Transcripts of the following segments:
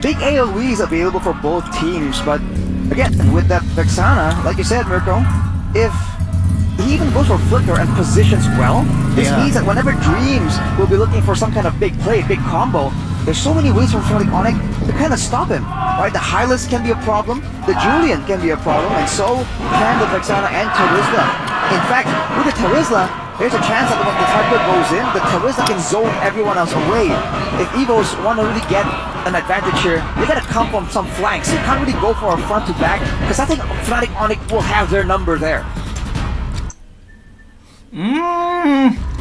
big AoEs available for both teams, but again, with that Vexana, like you said, Mirko, if he even goes for Flicker and positions well, this means that whenever Dreams will be looking for some kind of big play, big combo, there's so many ways for ONIC to kind of stop him, right? The Hylas can be a problem, the Julian can be a problem, and so can the Vexana and Terizla. In fact, with the Terizla, there's a chance that when the Typer goes in, the Terizla can zone everyone else away. If EVOS want to really get an advantage here, they gotta come from some flanks. You can't really go for a front to back, because I think Fnatic ONIC will have their number there.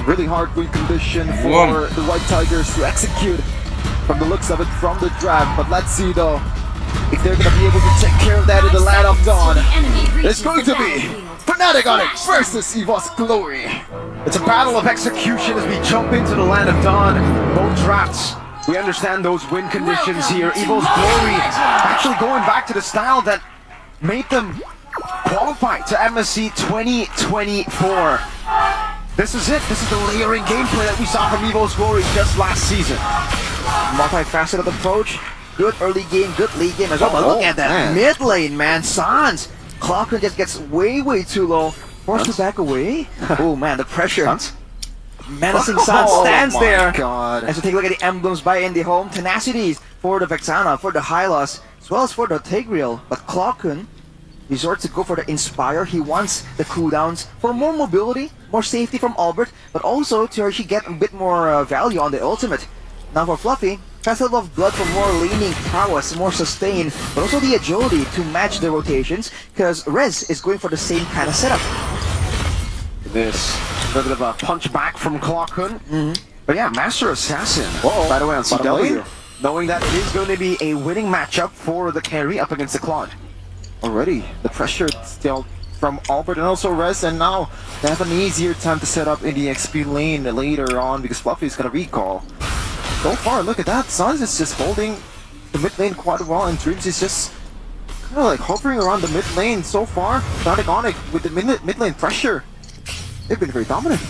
Really hard win condition for the White Tigers to execute from the looks of it from the draft, but let's see though if they're gonna be able to take care of that in the Land of Dawn. It's going to be Fnatic ONIC versus EVOS Glory. It's a battle of execution as we jump into the Land of Dawn. Both drafts, we understand those win conditions here. EVOS Glory actually going back to the style that made them qualify to MSC 2024. This is it. This is the layering gameplay that we saw from EVOS Glory just last season. Multifaceted approach, good early game, good late game as well. But look at that mid lane, man. Sans, Clockner just gets way too low. Forced to back away. Oh man, the pressure. Menacing Sans stands there. God. As we take a look at the emblems by Indie Home, tenacities for the Vexana, for the Hylas, as well as for the Tigreal. But Clockner resorts to go for the Inspire. He wants the cooldowns for more mobility, more safety from Albert, but also to actually get a bit more value on the ultimate. Now for Fluffy, Festival of Blood for more laning prowess, more sustain, but also the agility to match the rotations, because Rez is going for the same kind of setup. This a little bit of a punch back from Clockhood. But yeah, Master Assassin. By the way, on CW, knowing that it is going to be a winning matchup for the carry up against the Claude. Already, the pressure still from Albert and also Rez, and now they have an easier time to set up in the XP lane later on because Fluffy is going to recall. So far, look at that. Sans is just holding the mid lane quite well, and Dreams is just kind of like hovering around the mid lane so far. Fnatic ONIC with the mid lane pressure, they've been very dominant.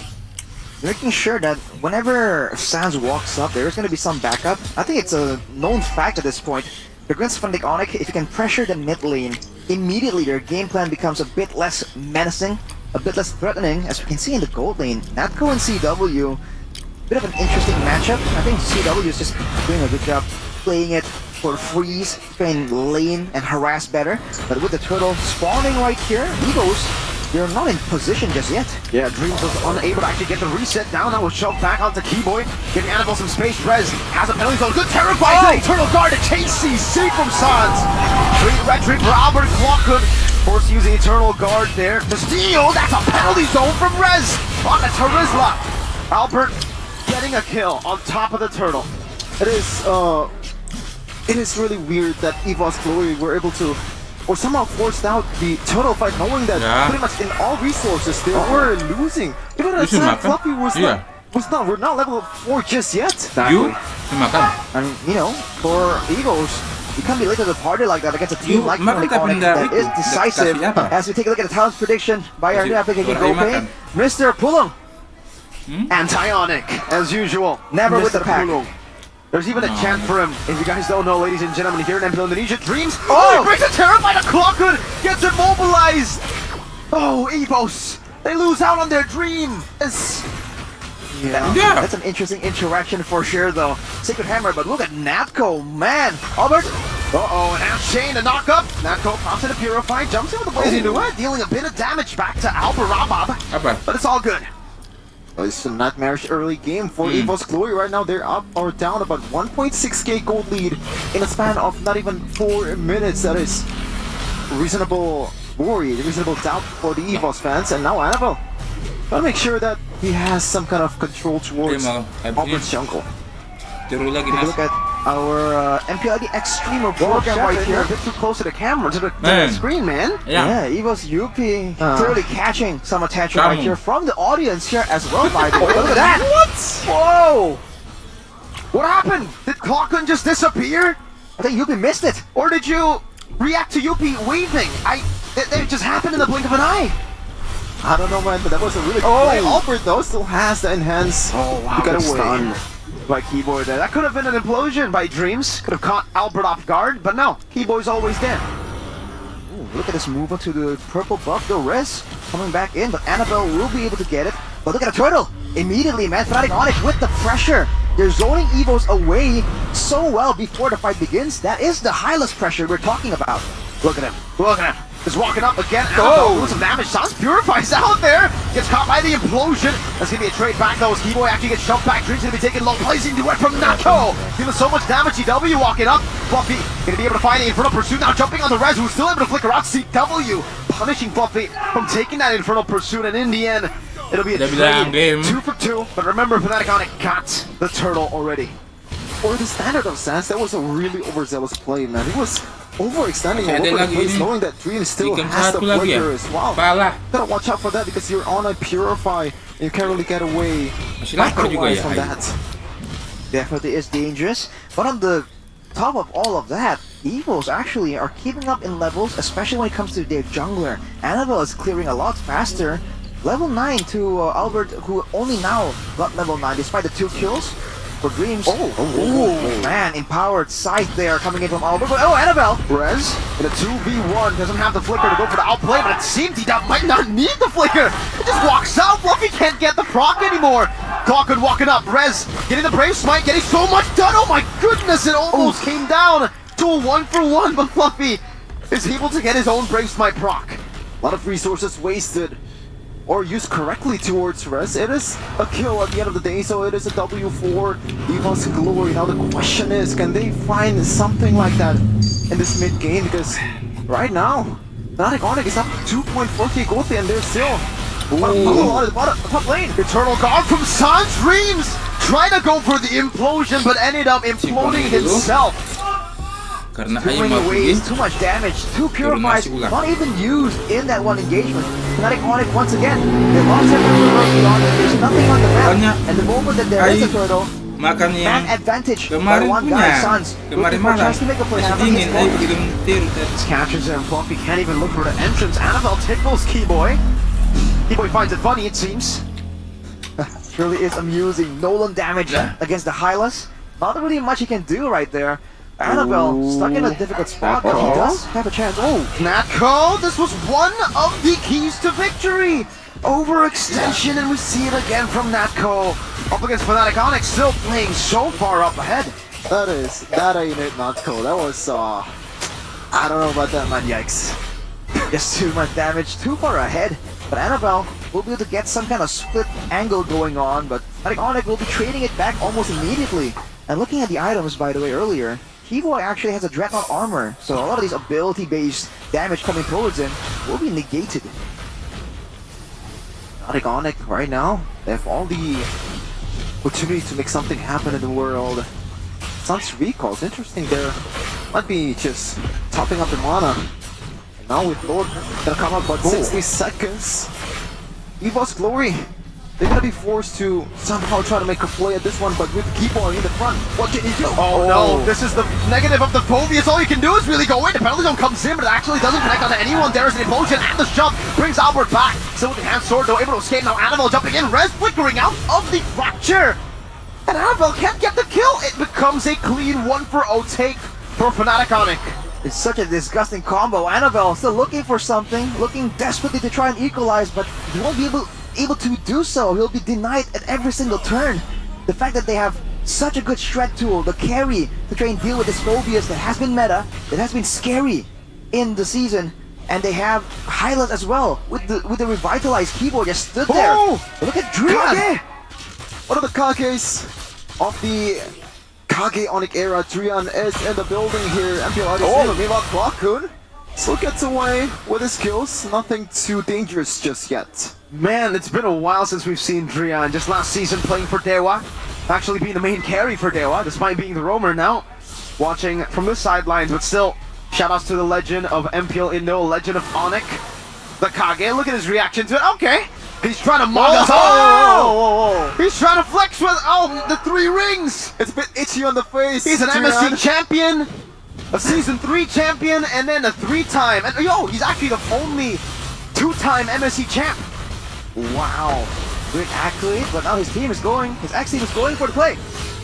Making sure that whenever Sans walks up, there's going to be some backup. I think it's a known fact at this point. Against Fnatic ONIC, if you can pressure the mid lane, immediately their game plan becomes a bit less menacing, a bit less threatening, as we can see in the gold lane. Natco and CW, bit of an interesting matchup. I think CW is just doing a good job playing it for freeze, playing lane and harass better. But with the turtle spawning right here, EVOS, they're not in position just yet. Yeah, Dreams was unable to actually get the reset down. That was shoved back onto Keyboy, giving Annabelle some space. Rez has a penalty zone. Good terror by the Eternal Guard to chase CC from Sans. Red Dream for Albert Clockhood. Forced to use the Eternal Guard there. The steal, that's a penalty zone from Rez on the Terizla. Albert getting a kill on top of the turtle. It is really weird that EVOS Glory were able to, or somehow forced out the turtle fight, knowing that pretty much in all resources they were losing. Even at that, Fluffy we're not level 4 just yet. Exactly. And you know, for EVOS, you can't be late to the party like that against a team like ONIC that is decisive. As we take a look at the talent prediction by our new application GoPay, Mr. Pulung. Anti-ONIC, as usual. Never with the pack. Pulung. There's even a chant for him. If you guys don't know, ladies and gentlemen, here in MPL Indonesia, Dreams. He brings a terror by the Clockhood, gets immobilized. Oh, EVOS, they lose out on their dream. That's an interesting interaction for sure, though. Sacred Hammer, but look at Natco, man. Albert. And now Shane, the knock-up. Natco pops in a Purify, jumps in with the Blazing Duet, dealing a bit of damage back to Albert Rabab. But it's all good. It's a nightmarish early game for EVOS Glory. Right now they're up or down about 1.6k gold lead in a span of not even 4 minutes. That is reasonable worry, reasonable doubt for the EVOS fans. And now Annabelle gotta make sure that he has some kind of control towards Albert's jungle. Take a look at our MPL Extreme program right here. A bit too close to the camera, to the screen, man. Yeah, EVOS UP clearly catching some attention right here from the audience here as well, by the way. Look at that! What? Whoa! What happened? Did Clockhood just disappear? I think UP missed it. Or did you react to UP waving? It just happened in the blink of an eye. I don't know, man, but that was a really play. Albert, though, still has the enhance. Oh, wow. You gotta win. by Keyboy there. That could have been an implosion by Dreams. Could have caught Albert off guard, but no, Keyboy's always there. Ooh, look at this move onto the purple buff. The Rez coming back in, but Annabelle will be able to get it. But look at the turtle. Immediately, man, Fnatic ONIC with the pressure. They're zoning EVOS away so well before the fight begins. That is the highless pressure we're talking about. Look at him. Look at him. He's walking up again. Oh, doing some damage. Sans Purify's out there. Gets caught by the implosion. That's gonna be a trade back though. As Keyboy actually gets shoved back. Dream's gonna be taking low, placing direct from Nako. Dealing so much damage. CW walking up. Fluffy gonna be able to find the Infernal Pursuit now. Jumping on the Rez, who's still able to flicker out. CW punishing Fluffy from taking that Infernal Pursuit, and in the end, it'll be a trade. 2 for 2. But remember, Fnatic ONIC got the turtle already. For the standard of Sans, that was a really overzealous play, man. He was overextending all over the place, knowing that Dream still has the flicker as well. Gotta watch out for that because you're on a Purify and you can't really get away micro-wise from that. Definitely is dangerous. But on the top of all of that, EVOS actually are keeping up in levels, especially when it comes to their jungler. Annabelle is clearing a lot faster. Level 9 to Albert, who only now got level 9 despite the 2 kills. For Dreams. Oh, man, empowered Scythe there coming in from Albert. But, Annabelle! Rez in a 2v1 doesn't have the flicker to go for the outplay, but it seems TIDAK might not need the flicker. It just walks out. Fluffy can't get the proc anymore. Clockwood walking up. Rez getting the Brave Smite, getting so much done. Oh my goodness, it almost came down to a 1-for-1, but Fluffy is able to get his own Brave Smite proc. A lot of resources wasted. Or used correctly towards Rez. It is a kill at the end of the day, so it is a W4 EVOS Glory. Now the question is, can they find something like that in this mid game? Because right now, Fnatic ONIC is up 2.4k gold and they're still on the top lane. Eternal Guard from Sans Dreams trying to go for the implosion, but ended up imploding himself. Doing away too much damage. 2 Purifies not even used in that one engagement. Fnatic ONIC once again. They lost everything beyond it. There's nothing on the map. And the moment that there is a turtle, man advantage by one guy, Sans. Looking for a chance to make a play. This captures him. Fluffy can't even look for the entrance. Annabelle tickles Keyboy. Keyboy finds it funny, it seems. Surely is amusing. Nolan damage against the Hylas. Not really much he can do right there. Annabelle stuck in a difficult spot, but he does have a chance. Oh, Nako! This was one of the keys to victory! Overextension, and we see it again from Nako. Up against Fnatic ONIC, still playing so far up ahead. That ain't it, Nako. That was, I don't know about that, man. Yikes. Just too much damage, too far ahead. But Annabelle will be able to get some kind of split angle going on, but Fnatic ONIC will be trading it back almost immediately. And looking at the items, by the way, earlier, Keyboy actually has a Dreadnought armor, so a lot of these ability-based damage coming towards him will be negated. Fnatic ONIC right now, they have all the opportunity to make something happen in the world. Sans recalls, interesting there. Might be just topping up in mana. And now with Lord gonna come up about 60 seconds. EVOS Glory. They're gonna be forced to somehow try to make a play at this one, but with Keyboy in the front, what can he do? Oh no, this is the negative of the Phobius. All you can do is really go in. The penalty zone comes in, but it actually doesn't connect onto anyone. There is an implosion, and the jump brings Albert back. Still with the hand sword, though, able to escape. Now Annabelle jumping in, Rez flickering out of the fracture. And Annabelle can't get the kill. It becomes a clean 1-for-0 take for Fnatic ONIC. It's such a disgusting combo. Annabelle still looking for something, looking desperately to try and equalize, but he won't be able to do so. He'll be denied at every single turn. The fact that they have such a good shred tool, the carry, to try and deal with this Phobius that has been meta, that has been scary in the season, and they have Hylas as well with the revitalized Keyboard just stood there. Look at Drian! One of the Kages of the Kage ONIC era. Drian is in the building here. MPL meanwhile Clockwood still gets away with his kills. Nothing too dangerous just yet. Man, it's been a while since we've seen Drian. Just last season playing for Dewa. Actually being the main carry for Dewa, despite being the roamer now. Watching from the sidelines, but still, shoutouts to the legend of MPL Indo, legend of ONIC. The Kage, look at his reaction to it. Okay, he's trying to mock us. He's trying to flex with, the 3 rings. It's a bit itchy on the face. He's an MSC champion, a Season 3 champion, and then a 3-time. And he's actually the only 2-time MSC champ. Wow, great accolade, but now his team is going, his X team is going for the play.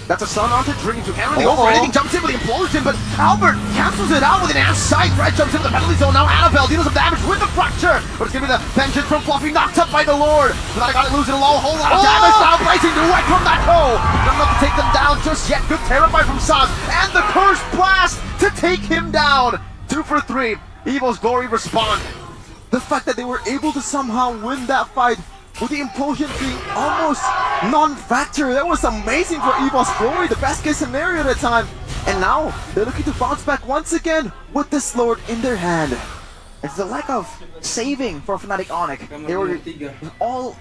That's a stun onto Dreams who can't really go for anything. Jumps in with the implosion, but Albert cancels it out with an ass side. Red jumps into the penalty zone. Now Annabelle deals some damage with the fracture, but it's gonna be the vengeance from Fluffy, knocked up by the Lord. But I got it losing a whole lot of damage now. Rising direct from that toe. Not enough to take them down just yet. Good terrify from Sans and the curse blast to take him down. 2 for 3. EVOS Glory respond. The fact that they were able to somehow win that fight with the implosion being almost non-factor, that was amazing for EVOS Glory, the best case scenario at the time. And now they're looking to bounce back once again with this Lord in their hand. It's the lack of saving for Fnatic ONIC. They were all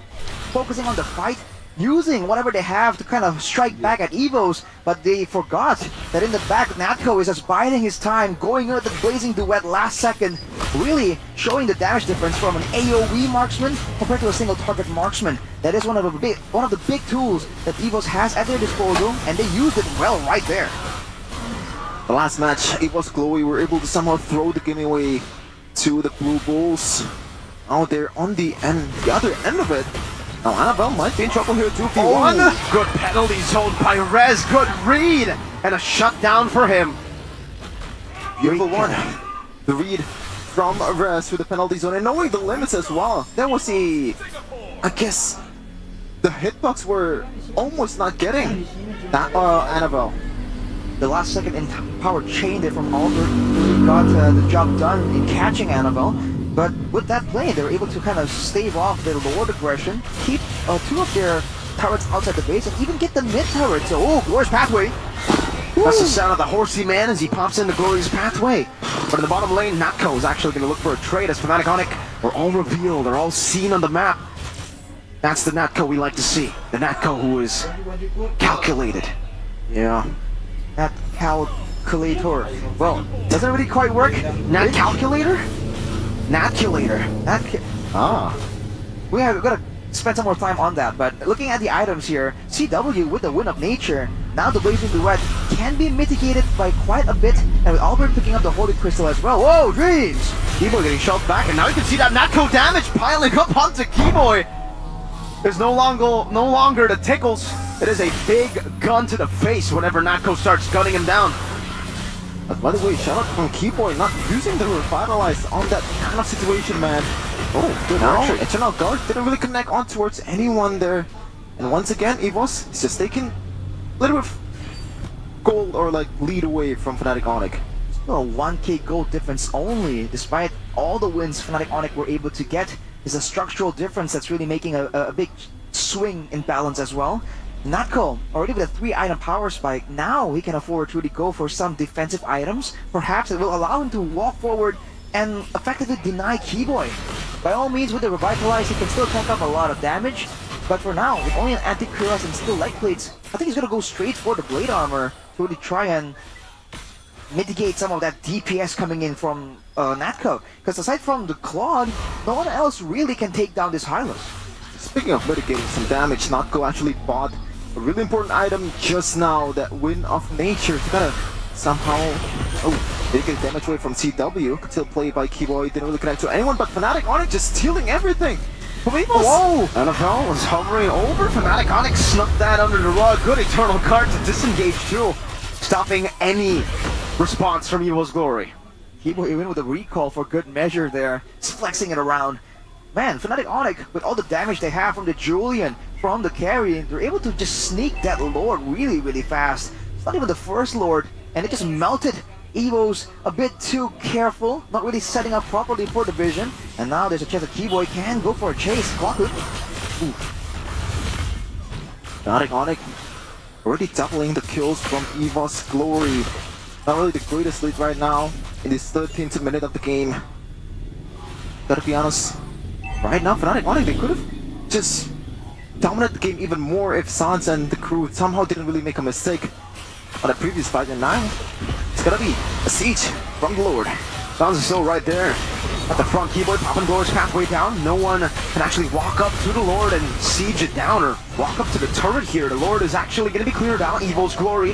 focusing on the fight, using whatever they have to kind of strike back at EVOS, but they forgot that in the back, Natco is just biding his time, going out the blazing duet last second, really showing the damage difference from an AoE marksman compared to a single target marksman. That is one of the big tools that EVOS has at their disposal, and they used it well right there. The last match, EVOS Glory were able to somehow throw the game away to the Blue Bulls. Now they're on the other end of it. Now Annabelle might be in trouble here, 2v1. Good penalty zone by Rez, good read, and a shutdown for him. Beautiful one. The read from Rez through the penalty zone and knowing the limits as well. There was I guess, the hitbox were almost not getting that Annabelle. The last second in power chained it from Albert, who got the job done in catching Annabelle. But with that play, they were able to kind of stave off their Lord aggression, keep 2 of their turrets outside the base, and even get the mid turret. So, Glorious Pathway. That's the sound of the horsey man as he pops into Glorious Pathway. But in the bottom lane, Natco is actually going to look for a trade as Fnatic ONIC are all revealed, they're all seen on the map. That's the Natco we like to see. The Natco who is calculated. Yeah. That calculator. Well, Doesn't really quite work. Nat calculator? Natculator. We gotta spend some more time on that, but looking at the items here, CW with the Wind of Nature, now the Blazing Duet can be mitigated by quite a bit, and with Albert picking up the Holy Crystal as well. Whoa, Dreams! Keyboy getting shoved back, and now you can see that Natco damage piling up onto Keyboy. There's no longer the tickles. It is a big gun to the face whenever Natco starts gunning him down. By the way, shout out from Keyboy not using the Revitalize on that kind of situation, man. Oh, good action. Eternal Guard didn't really connect on towards anyone there. And once again, EVOS is just taking a little bit of gold or like lead away from Fnatic ONIC. Still a 1k gold difference only, despite all the wins Fnatic ONIC were able to get. Is a structural difference that's really making a big swing in balance as well. Natco, already with a 3-item power spike, now he can afford to really go for some defensive items. Perhaps it will allow him to walk forward and effectively deny Keyboy. By all means, with the Revitalize, he can still tank up a lot of damage. But for now, with only an anti-cuirass and still leg plates, I think he's gonna go straight for the blade armor to really try and mitigate some of that DPS coming in from Natco. Because aside from the Claude, no one else really can take down this Hylos. Speaking of mitigating some damage, Natco actually bought a really important item just now, that Wind of Nature, to kind of somehow take damage away from CW. Could still play by Keyboy, didn't really connect to anyone, but Fnatic ONIC just stealing everything from EVOS. Whoa! NFL was hovering over. Fnatic ONIC snuck that under the rug. Good Eternal Guard to disengage too, stopping any response from EVOS Glory. Keyboy even with a recall for good measure there, just flexing it around. Man, Fnatic ONIC, with all the damage they have from the Julian, from the carry, they're able to just sneak that Lord really, really fast. It's not even the first Lord, and it just melted EVOS a bit too careful, not really setting up properly for the vision. And now there's a chance that Keyboy can go for a chase. Kwaku. Fnatic ONIC already doubling the kills from EVOS Glory. Not really the greatest lead right now in this 13th minute of the game. Gotta be honest, right now Fnatic ONIC, they could have just dominated the game even more if Sans and the crew somehow didn't really make a mistake on the previous fight, and now it's gonna be a siege from the Lord. Sans is still right there at the front. Keyboy popping Glorious Pathway down. No one can actually walk up to the Lord and siege it down or walk up to the turret here. The Lord is actually going to be cleared out. EVOS Glory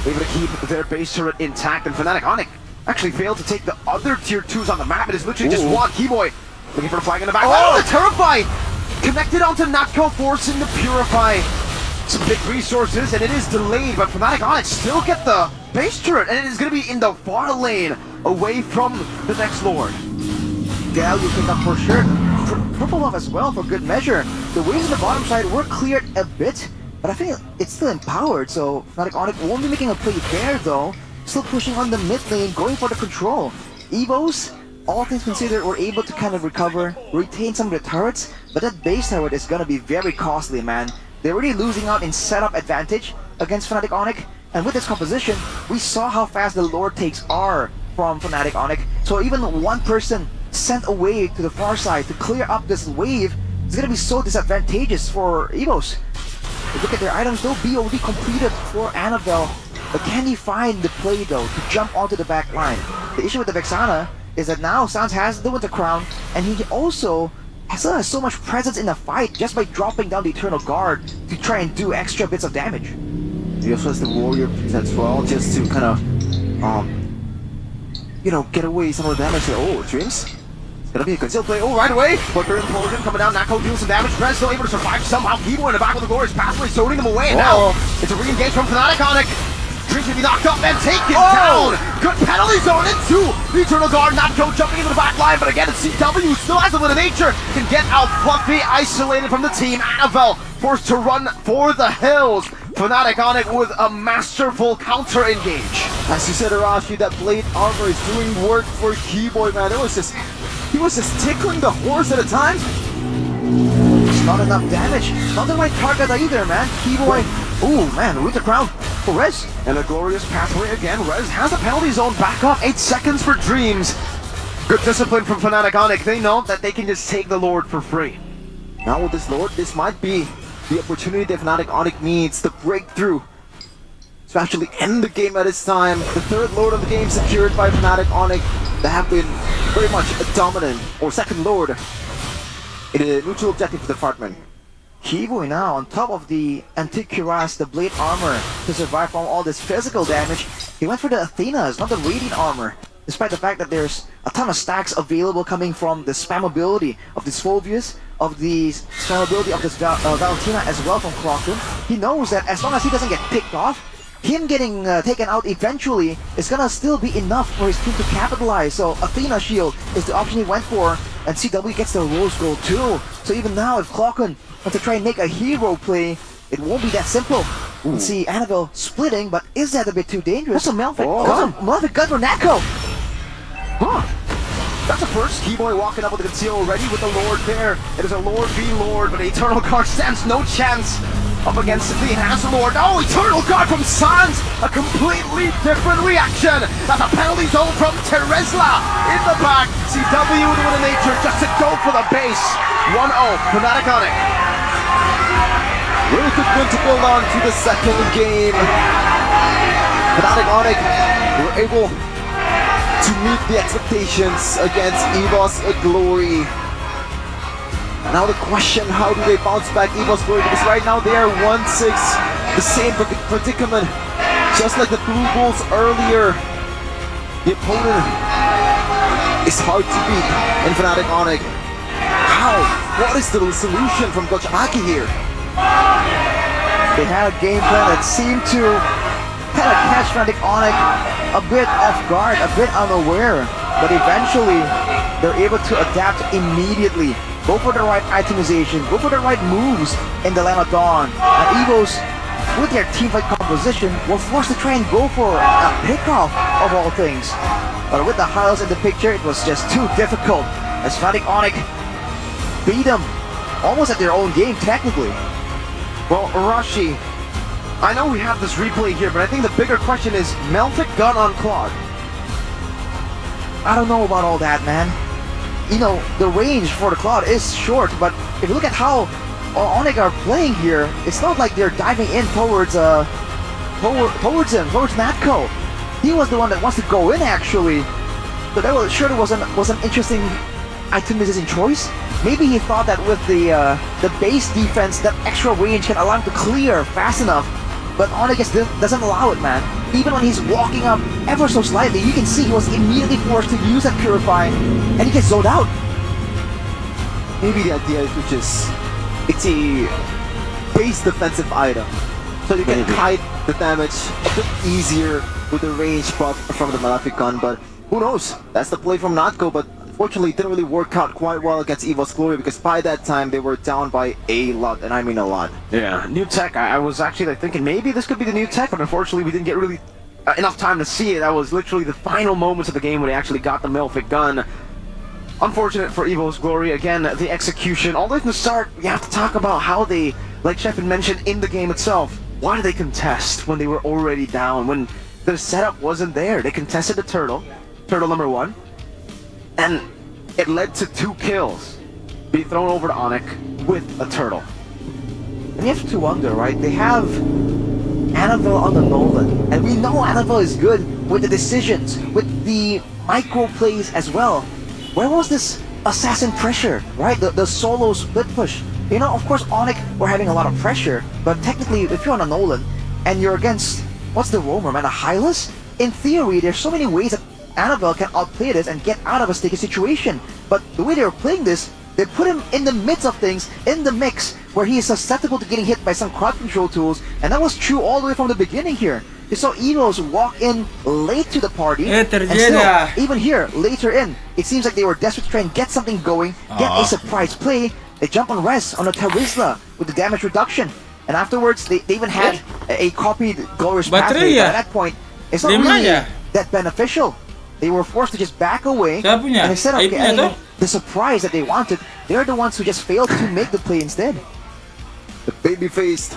able to keep their base turret intact, and Fnatic ONIC actually failed to take the other tier 2s on the map. It is literally just one. Keyboy looking for the flag in the back. Oh, the Terrify! Connected onto Natco, forcing the Purify some big resources, and it is delayed, but Fnatic ONIC still get the base turret, and it is going to be in the far lane, away from the next Lord. Gal, you pick up for sure. Purple buff as well for good measure. The waves on the bottom side were cleared a bit, but I think it's still empowered, so Fnatic ONIC won't be making a play there though. Still pushing on the mid lane, going for the control. EVOS, all things considered, were able to kind of recover, retain some of the turrets, but that base turret is gonna be very costly, man. They're really losing out in setup advantage against Fnatic ONIC, and with this composition, we saw how fast the Lord takes are from Fnatic ONIC. So even one person sent away to the far side to clear up this wave is gonna be so disadvantageous for EVOS. Look at their items though, BOD completed for Annabelle, but can he find the play though to jump onto the back line? The issue with the Vexana is that now Sans has the Winter Crown, and he also has so much presence in the fight just by dropping down the Eternal Guard to try and do extra bits of damage. He also has the Warrior as well, just to kind of, you know, get away some of the damage there. Oh, Dreams? It's gonna be a concealed play. Oh, right away! Flicker Implosion coming down, Nako deals some damage, Prez still able to survive somehow. Kibo in the back with the glorious pathway, zoning them away, and now it's a re-engage from Fnatic ONIC. Dreams to be knocked up and taken down! Good penalty zone into the Eternal Guard, Nako jumping into the back line, but again it's CW, still has a bit of nature, can get out Fluffy, isolated from the team. Annabelle forced to run for the hills. Fnatic ONIC with a masterful counter engage. As you said, Arashi, that blade armor is doing work for Keyboy, man. He was just tickling the horse at a time. It's not enough damage. Not the right target either, man. Keyboy. Ooh, man, Winter Crown for Rez. And a glorious pathway again. Rez has the penalty zone back up. 8 seconds for Dreams. Good discipline from Fnatic ONIC. They know that they can just take the Lord for free. Now with this Lord, this might be the opportunity that Fnatic ONIC needs to break through, to actually end the game at this time. The third Lord of the game secured by Fnatic ONIC. They have been very much a dominant, or second Lord, in a neutral objective department. Keyboy now on top of the Antique Cuirass, the blade armor, to survive from all this physical damage. He went for the Athenas, not the Radiant armor, despite the fact that there's a ton of stacks available coming from the spammability of this Phobius, of the spammability of this Valentina as well from Crockton. He knows that as long as he doesn't get picked off, him getting taken out eventually is gonna still be enough for his team to capitalize. So Athena Shield is the option he went for, and CW gets the Rose Gold too. So even now, if Clocken wants to try and make a hero play, it won't be that simple. You can see Annabelle splitting, but is that a bit too dangerous? That's a Malefic gun. Malefic gun for Nako. Huh. That's the first. Keyboy walking up with the conceal already with the Lord there. It is a Lord v Lord, but the Eternal Guard stands no chance up against the Enhanced Lord. Oh, Eternal Guard from Sans! A completely different reaction. That's a penalty zone from Teresla in the back. CW with a nature just to go for the base. 1-0, Fnatic ONIC. Really good win to build on to the second game. Fnatic ONIC were able to meet the expectations against EVOS Glory. Now the question, how do they bounce back EVOS Glory? Because right now they are 1-6, the same predicament, just like the Blue Bulls earlier. The opponent is hard to beat in Fnatic ONIC. How? What is the solution from Coach Aki here? They had a game plan that seemed to kind of catch Fnatic ONIC a bit off guard, a bit unaware, but eventually they're able to adapt immediately. Go for the right itemization, go for the right moves in the Lamb of Dawn. And EVOS, with their teamfight composition, were forced to try and go for a pickoff of all things. But with the Hylos in the picture, it was just too difficult, as Fnatic ONIC beat them almost at their own game, technically. Well, Arashi, I know we have this replay here, but I think the bigger question is Malefic gun on Claude. I don't know about all that, man. You know, the range for the Claude is short, but if you look at how ONIC are playing here, it's not like they're diving in towards him, towards Natko. He was the one that wants to go in, actually. So that was sure was an interesting itemization choice. Maybe he thought that with the base defense, that extra range can allow him to clear fast enough. But ONIC doesn't allow it, man. Even when he's walking up ever so slightly, you can see he was immediately forced to use that Purify, and he gets zoned out. Maybe the idea is to just, it's a base defensive item. So you can hide the damage a bit easier with the range buff from the Malefic gun, but who knows? That's the play from Natco, but unfortunately it didn't really work out quite well against EVOS Glory because by that time they were down by a lot, and I mean a lot. Yeah, new tech. I was actually like thinking maybe this could be the new tech, but unfortunately we didn't get really enough time to see it. That was literally the final moments of the game when they actually got the Malefic gun. Unfortunate for EVOS Glory. Again, the execution. Although from the start, we have to talk about how they, like Shepard mentioned in the game itself, why did they contest when they were already down, when the setup wasn't there? They contested the turtle number 1, and it led to 2 kills. Be thrown over to ONIC with a turtle. And you have to wonder, right? They have Annabelle on the Nolan, and we know Annabelle is good with the decisions, with the micro plays as well. Where was this assassin pressure, right? The solo split push. You know, of course, ONIC were having a lot of pressure, but technically, if you're on a Nolan and you're against, what's the roamer, man, a Hylas? In theory, there's so many ways that Annabelle can outplay this and get out of a sticky situation. But the way they were playing this, they put him in the midst of things, in the mix, where he is susceptible to getting hit by some crowd control tools, and that was true all the way from the beginning here. You saw EVOS walk in late to the party, and still, even here, later in, it seems like they were desperate to try and get something going, get a surprise play. They jump on res on a Terizla with the damage reduction, and afterwards they even had a copied Glorious pathway, but at that point, it's not really that beneficial. They were forced to just back away, and instead of getting the surprise that they wanted, they're the ones who just failed to make the play instead. The baby-faced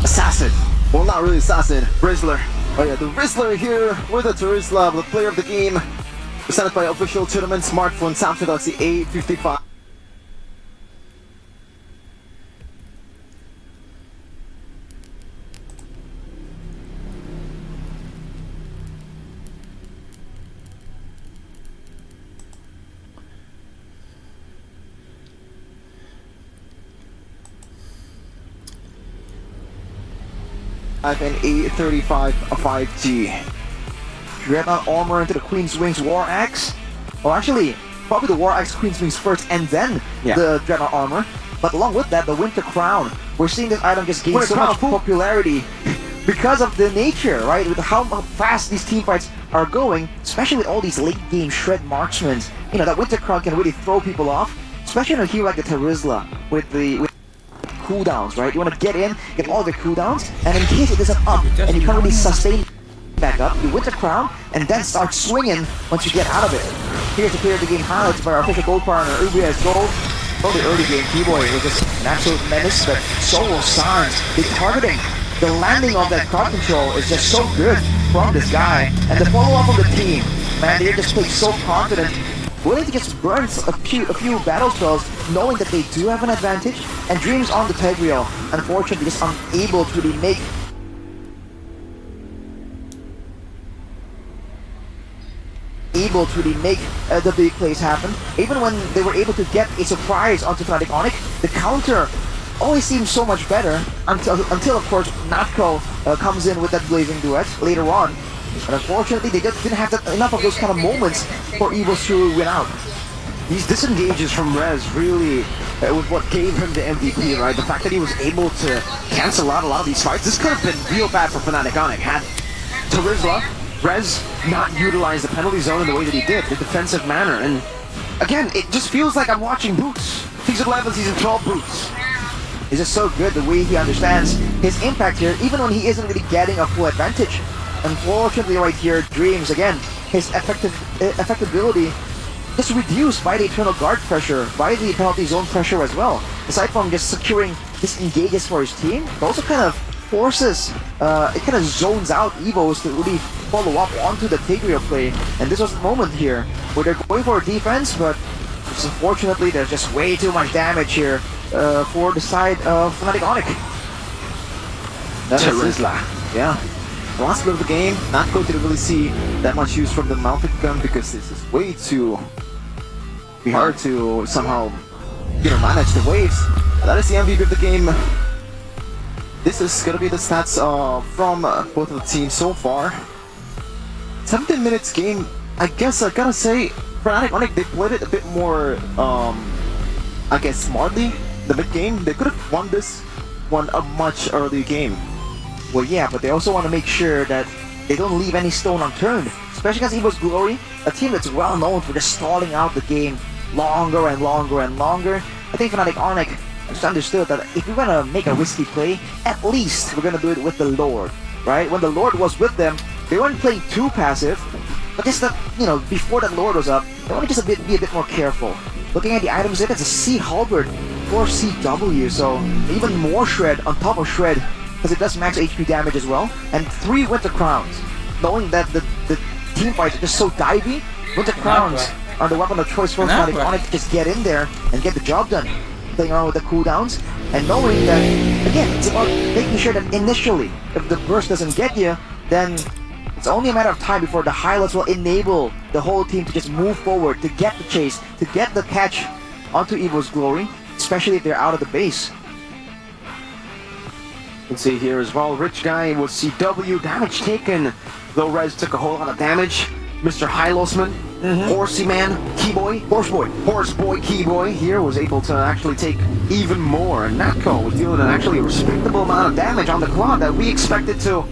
assassin. Well, not really assassin. Rizzler. Oh yeah, the Rizzler here with the Terizla, the player of the game. Presented by official tournament smartphone Samsung Galaxy A55. And A35 5G. Dreadnought armor into the Queen's Wings War Axe. Well, actually, probably the War Axe Queen's Wings first, and then the Dreadnought armor. But along with that, the Winter Crown. We're seeing this item just gain so much popularity because of the nature, right? With how fast these teamfights are going, especially with all these late game shred marksmen. You know, that Winter Crown can really throw people off, especially on a hero like the Terizla with cooldowns, right? You want to get in, get all the cooldowns, and in case it isn't up and you can't really sustain back up, you Winter Crown and then start swinging once you get out of it. Here's the player of the game highlights by our official gold partner, UBS Gold. From the early game, T-Boy was just an absolute menace, but so was Sans. The targeting, the landing of that crowd control is just so good from this guy. And the follow-up of the team, man, they just played so confident, willing to just burn a few battle spells, knowing that they do have an advantage, and Dreams on the Tigreal, unfortunately just unable to really make the big plays happen. Even when they were able to get a surprise onto Fnatic ONIC, the counter always seems so much better until of course Natco comes in with that blazing duet later on. But unfortunately, they just didn't have enough of those kind of moments for EVOS to win out. These disengages from Rez really was what gave him the MVP, right? The fact that he was able to cancel out a lot of these fights. This could have been real bad for Fnatic ONIC. Had Terizla, Rez not utilized the penalty zone in the way that he did, the defensive manner. And again, it just feels like I'm watching Boots. Season 11, Season 12 Boots. It's just so good the way he understands his impact here, even when he isn't really getting a full advantage. Unfortunately, right here, Dreams, again, his effectability is reduced by the Eternal Guard pressure, by the penalty zone pressure as well. Aside from just securing his engages for his team, it also kind of forces, it kind of zones out EVOS to really follow up onto the Tigreal play. And this was the moment here where they're going for a defense, but unfortunately there's just way too much damage here for the side of Fnatic ONIC. Terizla. Yeah. The last bit of the game, Natco didn't really see that much use from the Malefic gun because this is way too hard to somehow, manage the waves. That is the MVP of the game. This is gonna be the stats from both of the teams so far. 17 minutes game. I guess I gotta say, Fnatic ONIC, they played it a bit more, I guess, smartly. The mid game, they could have won this won a much earlier game. Well, yeah, but they also want to make sure that they don't leave any stone unturned, especially against EVOS Glory, a team that's well known for just stalling out the game longer and longer and longer. I think Fnatic ONIC just understood that if we're gonna make a risky play, at least we're gonna do it with the Lord, right? When the Lord was with them, they weren't playing too passive, but just that, you know, before that Lord was up, they want to just be a bit more careful. Looking at the items, it's a C Halberd for CW, so even more Shred on top of Shred, because it does max HP damage as well, and 3 Winter Crowns. Knowing that the team fights are just so divey, Winter Crowns are the weapon of choice for Fnatic ONIC to just get in there and get the job done. Playing around with the cooldowns, and knowing that, again, it's about making sure that initially, if the burst doesn't get you, then it's only a matter of time before the highlights will enable the whole team to just move forward, to get the chase, to get the catch onto EVOS Glory, especially if they're out of the base. You can see here as well, Rich Guy was CW, damage taken, though Rez took a whole lot of damage. Mr. Hylosman, Horsey Man, Keyboy, Horseboy Keyboy here was able to actually take even more, and Natco was dealing an actually respectable amount of damage on the Claude that we expected to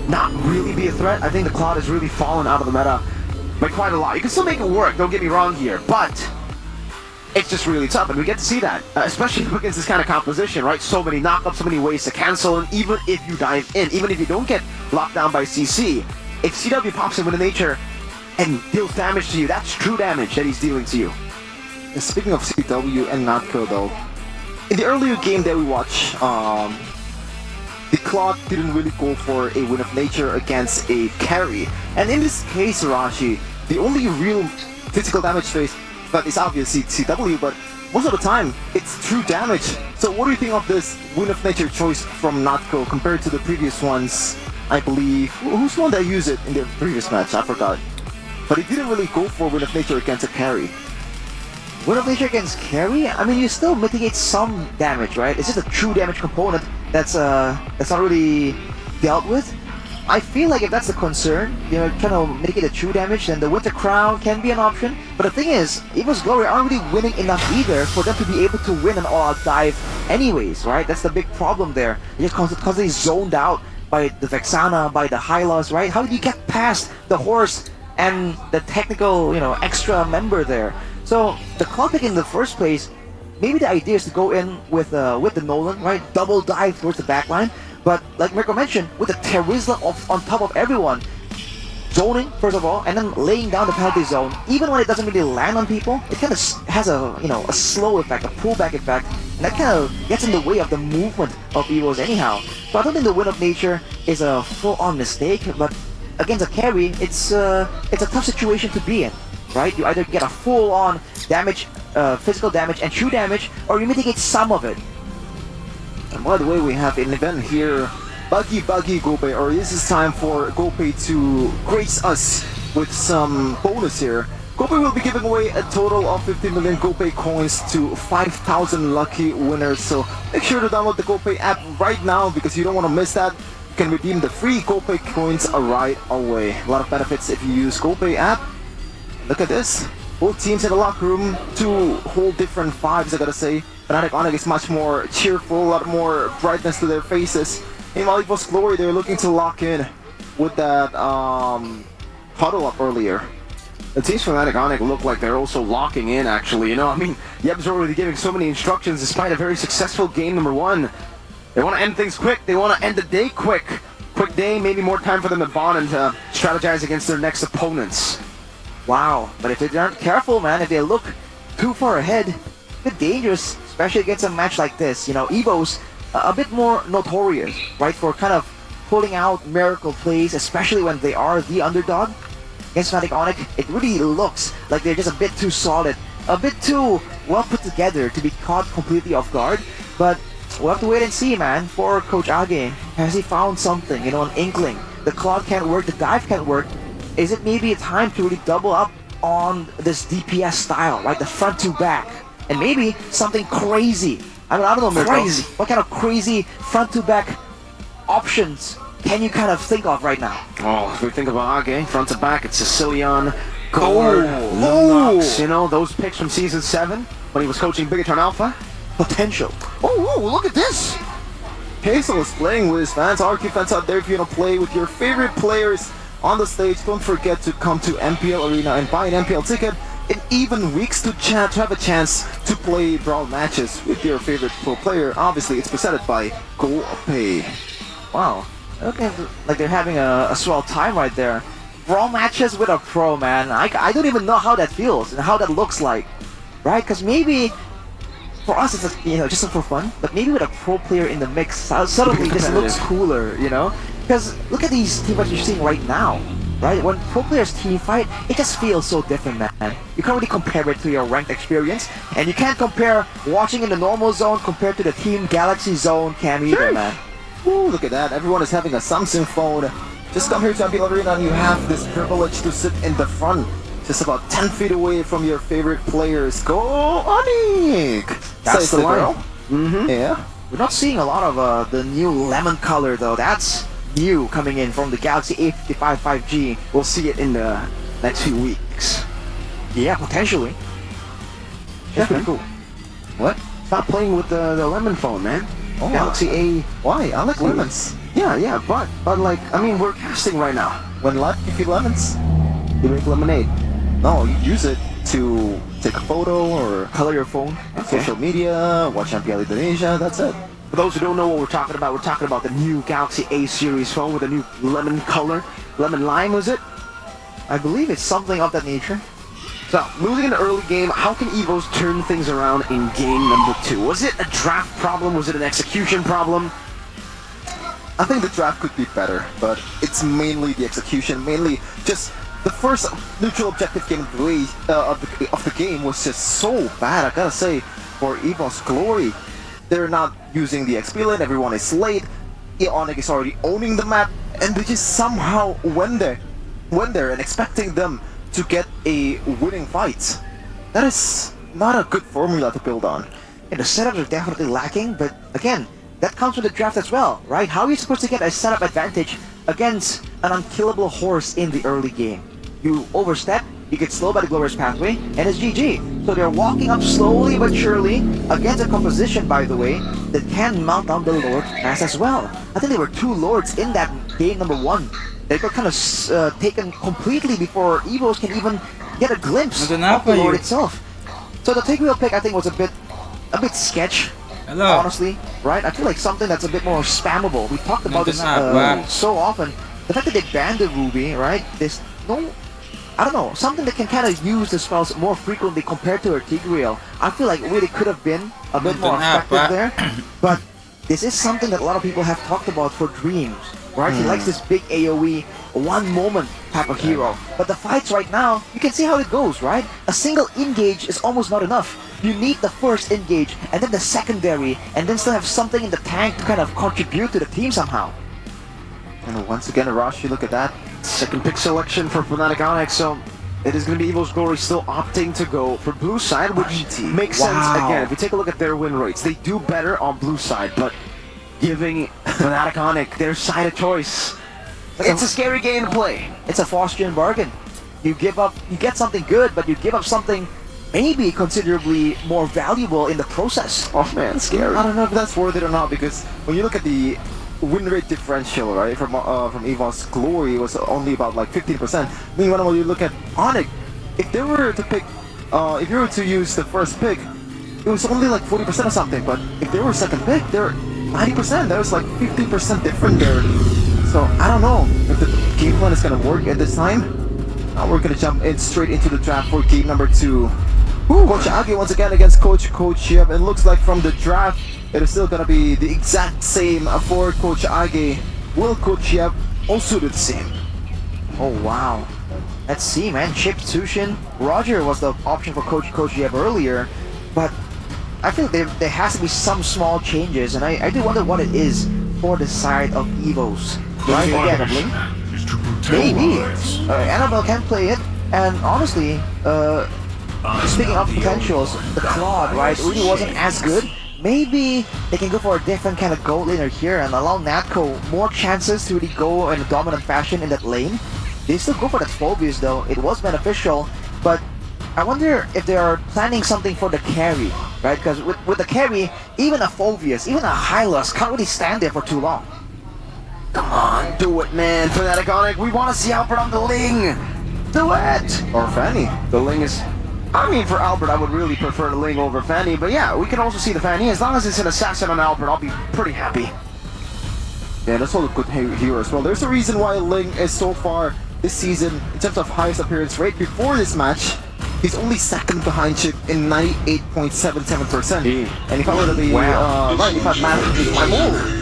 not really be a threat. I think the Claude has really fallen out of the meta by quite a lot. You can still make it work, don't get me wrong here, but it's just really tough, and we get to see that, especially against this kind of composition, right? So many knockups, so many ways to cancel, and even if you dive in, even if you don't get locked down by CC, if CW pops in with a nature and deals damage to you, that's true damage that he's dealing to you. And speaking of CW and Natco though, in the earlier game that we watched, the Claude didn't really go for a win of nature against a carry. And in this case, Rashi, the only real physical damage phase that is obviously CW, but most of the time, it's true damage. So what do you think of this win of nature choice from Natco compared to the previous ones? I believe, who's the one that used it in the previous match? I forgot. But he didn't really go for win of nature against a carry. Win of nature against carry? I mean, you still mitigate some damage, right? It's just a true damage component that's not really dealt with. I feel like if that's the concern, you know, trying to mitigate the true damage, then the Winter Crown can be an option. But the thing is, EVOS Glory aren't really winning enough either for them to be able to win an all-out dive anyways, right? That's the big problem there. They're just constantly zoned out by the Vexana, by the Hylos, right? How do you get past the horse and the technical, you know, extra member there? So the Claude pick in the first place, maybe the idea is to go in with the Nolan, right? Double dive towards the backline. But like Mirko mentioned, with the Terizla on top of everyone, zoning first of all, and then laying down the penalty zone, even when it doesn't really land on people, it kind of has a, you know, a slow effect, a pullback effect, and that kind of gets in the way of the movement of EVOS anyhow. So I don't think the win of nature is a full-on mistake, but against a carry, it's a tough situation to be in, right? You either get a full-on damage, physical damage and true damage, or you mitigate some of it. And by the way, we have an event here, Buggy Gopay, or this is time for Gopay to grace us with some bonus here. Gopay will be giving away a total of 50 million Gopay coins to 5,000 lucky winners, so make sure to download the Gopay app right now because you don't want to miss that. You can redeem the free Gopay coins right away. A lot of benefits if you use Gopay app. Look at this. Both teams in the locker room, two whole different vibes, I gotta say. Fnatic ONIC is much more cheerful, a lot more brightness to their faces. In EVOS Glory, they're looking to lock in with that huddle up earlier. The teams from Fnatic ONIC look like they're also locking in, actually. You know, I mean, Yeb's already giving so many instructions despite a very successful game number one. They want to end things quick. They want to end the day quick. Quick day, maybe more time for them to bond and to strategize against their next opponents. Wow, but if they aren't careful, man, if they look too far ahead, a bit dangerous, especially against a match like this. You know, EVOS a bit more notorious, right, for kind of pulling out miracle plays, especially when they are the underdog. Against Fnatic ONIC, it really looks like they're just a bit too solid, a bit too well put together to be caught completely off guard. But we'll have to wait and see, man, for Coach Age. Has he found something, you know, an inkling? The Claude can't work, the dive can't work. Is it maybe a time to really double up on this DPS style, right? The front to back. And maybe something crazy. I mean, I don't know, Mirko. Crazy. What kind of crazy front to back options can you kind of think of right now? Oh, if we think about Age, front to back, it's Sicilian, Gore, Lunox, you know, those picks from Season 7 when he was coaching Bigatron Alpha. Potential. Oh, look at this! Hazel is playing with his fans. RQ fans out there, if you want to play with your favorite players on the stage, don't forget to come to MPL Arena and buy an MPL ticket in even weeks to have a chance to play brawl matches with your favorite pro player. Obviously, it's presented by GoPay. Wow. Okay, like they're having a swell time right there. Brawl matches with a pro, man. I don't even know how that feels and how that looks like, right? Because maybe for us it's just for fun, but maybe with a pro player in the mix, suddenly this looks cooler, you know? Because look at these team fights you're seeing right now, right? When pro players team fight, it just feels so different, man. You can't really compare it to your ranked experience, and you can't compare watching in the normal zone compared to the Team Galaxy zone cam either, man. Ooh, look at that. Everyone is having a Samsung phone. Just come here to MPL Arena and you have this privilege to sit in the front, just about 10 feet away from your favorite players. Go ONIC! That's the line. Yeah. We're not seeing a lot of the new lemon color though. That's new coming in from the Galaxy A55 5G. We'll see it in the next few weeks. Yeah, potentially. That's pretty cool. What? Stop playing with the lemon phone, man. Oh, Galaxy A. Why? I like lemons. Yeah, but like, I mean, we're casting right now. When life gives you lemons, You make lemonade. no, you use it to take a photo or Color your phone. social media, watch MPL Indonesia, that's it. For those who don't know what we're talking about the new Galaxy A series phone with a new lemon color. Lemon lime, was it? I believe it's something of that nature. So, losing in the early game, how can EVOS turn things around in game number 2? Was it a draft problem? Was it an execution problem? I think the draft could be better, but it's mainly the execution, mainly just the first neutral objective game of the game was just so bad, I gotta say, for EVOS Glory. They're not using the XP lane, everyone is late, ONIC is already owning the map, and they just somehow went there and expecting them to get a winning fight. That is not a good formula to build on. And the setups are definitely lacking, but again, that comes with the draft as well, right? How are you supposed to get a setup advantage against an unkillable horse in the early game? You overstep, you get slowed by the glorious pathway, and it's GG. So they're walking up slowly but surely against a composition, by the way, that can mount down the Lord fast as well. I think there were 2 Lords in that game number 1. They got kind of taken completely before EVOS can even get a glimpse of the Lord itself. So the take-wheel pick, I think, was a bit sketch. Hello. Honestly, right? I feel like something that's a bit more spammable. We talked about this so often. The fact that they banned the Ruby, right? There's no, I don't know, something that can kind of use the spells more frequently compared to her Tigreal. I feel like it really could have been a bit more effective there. But this is something that a lot of people have talked about for Dreams, right? He likes this big AoE, one moment type of hero. But the fights right now, you can see how it goes, right? A single engage is almost not enough. You need the first engage, and then the secondary, and then still have something in the tank to kind of contribute to the team somehow. And once again, Arashi, look at that. Second pick selection for Fnatic ONIC, so it is going to be EVOS Glory still opting to go for blue side, which makes sense. Again, if you take a look at their win rates, they do better on blue side, but giving Fnatic ONIC their side of choice, it's a scary game to play. It's a Faustian bargain. You give up, you get something good, but you give up something maybe considerably more valuable in the process. Oh man, scary. I don't know if that's worth it or not, because when you look at the win rate differential, right, from EVOS Glory, it was only about like 15%. Meanwhile, when you look at ONIC, if they were to pick, if you were to use the first pick, it was only like 40% or something. But if they were second pick, they're 90%. That was like 50% different there. So I don't know if the game plan is gonna work at this time. Now we're gonna jump in straight into the draft for game number 2. Coach Age once again against Coach Yep, and looks like from the draft it is still gonna be the exact same for Coach Age. Will Coach Yep also do the same? Oh wow. Let's see, man. Chip Tushin, Roger was the option for Coach Yep earlier, but I feel there has to be some small changes, and I do wonder what it is for the side of EVOS. Right? Again, maybe Annabelle can play it, and honestly, speaking of potentials, the Claude, right, really wasn't as good. Maybe they can go for a different kind of gold laner here and allow Natco more chances to really go in a dominant fashion in that lane. They still go for that Phobius though, it was beneficial, but I wonder if they are planning something for the carry. right? Because with the carry, even a Phobius, even a Hylas can't really stand there for too long. Come on, do it, man. Fnatic ONIC, we want to see Albert on the Ling. Do it. Or Fanny. The Ling is... I mean, for Albert, I would really prefer the Ling over Fanny, but yeah, we can also see the Fanny. As long as it's an assassin on Albert, I'll be pretty happy. Yeah, that's all a good hero as well. There's a reason why Ling is so far this season, in terms of highest appearance rate before this match, he's only second behind Chip in 98.77%. And if I were to be right,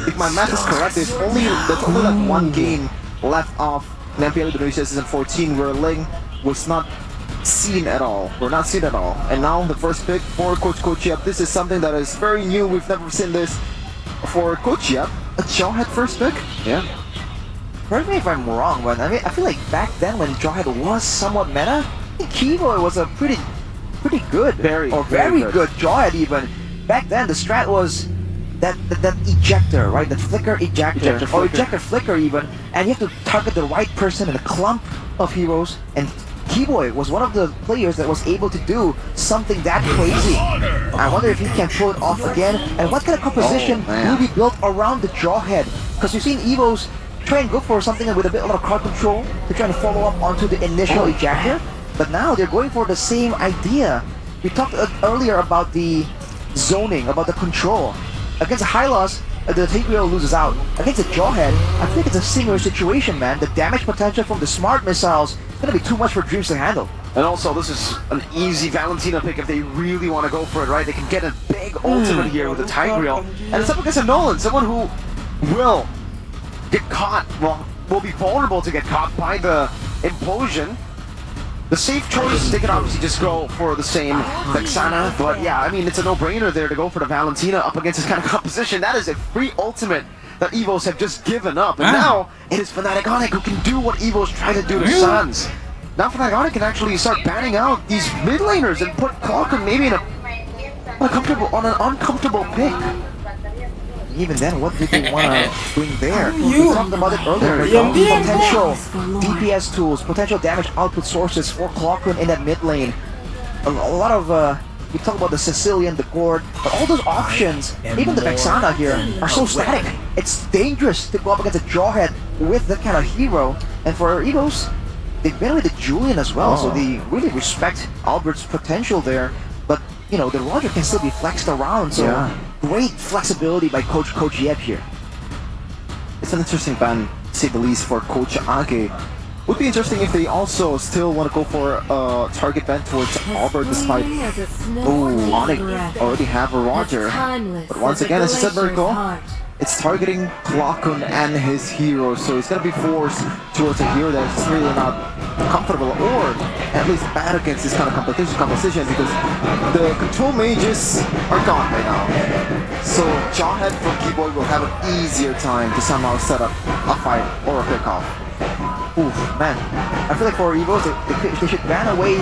if my math is correct, there's only like one game left of MPL Indonesia season 14 where Ling was not seen at all. We're not seen at all. And now the first pick for Coach Yap. This is something that is very new. We've never seen this for Coach Yap. A Jawhead first pick? Yeah. Correct me if I'm wrong, but I mean, I feel like back then when Jawhead was somewhat meta, I think Kivo was a pretty good, very good Jawhead even. Back then the strat was that ejector, right? That flicker ejector, or ejector flicker even, and you have to target the right person in a clump of heroes, and Keyboy was one of the players that was able to do something that crazy. I wonder if he can pull it off again, and what kind of composition will be built around the Jawhead? Because you've seen EVOS try and go for something with a lot of card control to try and follow up onto the initial ejector, but now they're going for the same idea. We talked earlier about the zoning, about the control. Against Hylos, the Tigreal loses out. Against the Jawhead, I think it's a similar situation, man. The damage potential from the smart missiles is gonna be too much for Dreams to handle. And also, this is an easy Valentina pick if they really want to go for it, right? They can get a big ultimate here with the Tigreal. And it's up against a Nolan, someone who will get caught, well, will be vulnerable to get caught by the implosion. The safe choice, they could obviously just go for the same Vexana, but yeah, I mean, it's a no-brainer there to go for the Valentina up against this kind of composition. That is a free ultimate that EVOS have just given up, and now it is Fnatic ONIC who can do what EVOS tried to do to Suns. Now Fnatic ONIC can actually start banning out these mid laners and put Clarkin maybe in on an uncomfortable pick. Even then, what did they want to bring there? We talked about it earlier. Potential DPS tools, potential damage output sources for Clarkin in that mid lane. A lot of, we talk about the Sicilian, the Gord, but all those options, even the Vexana here, are so static. It's dangerous to go up against a Jawhead with that kind of hero. And for EVOS, they've been with the Julian as well, so they really respect Albert's potential there. But, you know, the Roger can still be flexed around, so great flexibility by Coach Yep here. It's an interesting ban, to say the least, for Coach Age. Would be interesting if they also still want to go for a target ban towards Albert despite ONIC already have a Roger. But once again, as I said, Mirko, it's targeting Clarkin and his hero, so he's going to be forced towards a hero that's really not comfortable or at least bad against this kind of composition because the control mages are gone by now. So Jawhead from Keyboy will have an easier time to somehow set up a fight or a pickoff. Oof, man. I feel like for EVOS, they should ban away